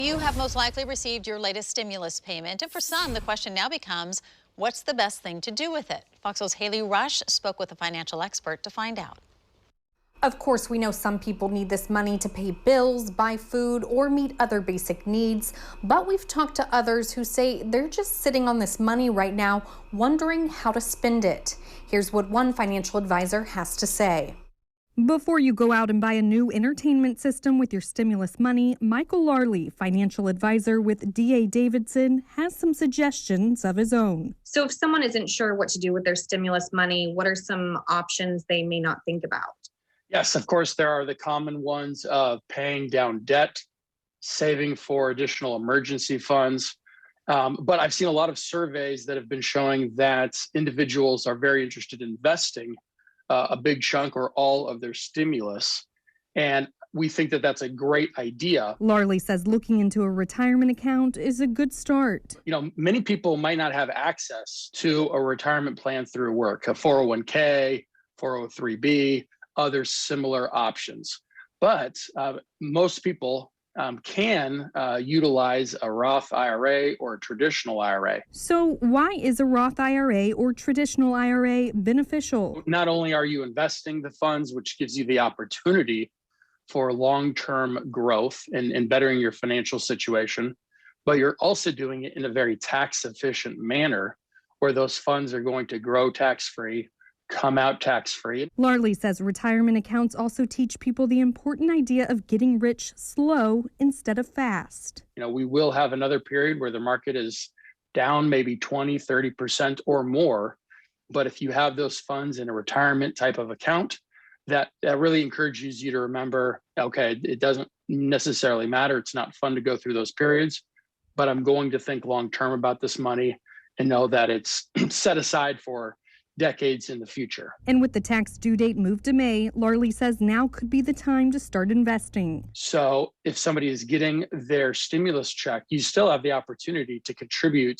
You have most likely received your latest stimulus payment, and for some, the question now becomes, what's the best thing to do with it? Fox 's Haley Rush spoke with a financial expert to find out. Of course, we know some people need this money to pay bills, buy food, or meet other basic needs. But we've talked to others who say they're just sitting on this money right now, wondering how to spend it. Here's what one financial advisor has to say. Before you go out and buy a new entertainment system with your stimulus money, Michael Larley, financial advisor with D.A. Davidson, has some suggestions of his own. So if someone isn't sure what to do with their stimulus money, what are some options they may not think about? Yes, of course, there are the common ones of paying down debt, saving for additional emergency funds. But I've seen a lot of surveys that have been showing that individuals are very interested in investing a big chunk or all of their stimulus. And we think that that's a great idea. Larley says looking into a retirement account is a good start. You know, many people might not have access to a retirement plan through work, a 401k, 403b, other similar options. But most people can utilize a Roth IRA or a traditional IRA. So why is a Roth IRA or traditional IRA beneficial? Not only are you investing the funds, which gives you the opportunity for long-term growth and bettering your financial situation, but you're also doing it in a very tax-efficient manner where those funds are going to grow tax-free, come out tax-free. Larley says retirement accounts also teach people the important idea of getting rich slow instead of fast. You know, we will have another period where the market is down maybe 20, 30% or more. But if you have those funds in a retirement type of account, that really encourages you to remember, okay, it doesn't necessarily matter. It's not fun to go through those periods, but I'm going to think long-term about this money and know that it's set aside for decades in the future. And with the tax due date moved to May, Larley says now could be the time to start investing. So if somebody is getting their stimulus check, you still have the opportunity to contribute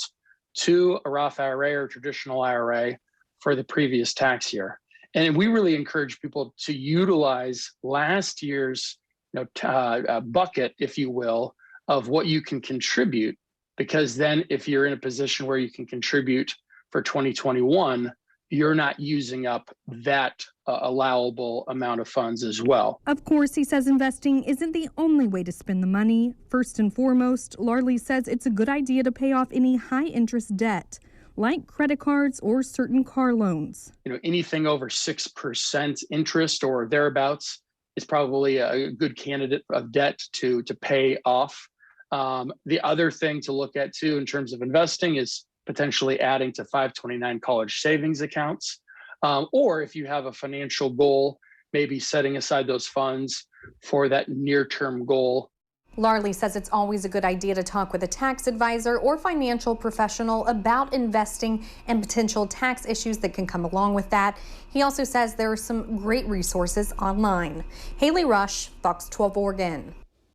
to a Roth IRA or traditional IRA for the previous tax year. And we really encourage people to utilize last year's bucket, if you will, of what you can contribute, because then if you're in a position where you can contribute for 2021, you're not using up that allowable amount of funds as well. Of course, he says investing isn't the only way to spend the money. First and foremost, Larley says it's a good idea to pay off any high-interest debt, like credit cards or certain car loans. You know, anything over 6% interest or thereabouts is probably a good candidate of debt to pay off. The other thing to look at too in terms of investing is potentially adding to 529 college savings accounts. Or if you have a financial goal, maybe setting aside those funds for that near-term goal. Larley says it's always a good idea to talk with a tax advisor or financial professional about investing and potential tax issues that can come along with that. He also says there are some great resources online. Haley Rush, Fox 12 Oregon.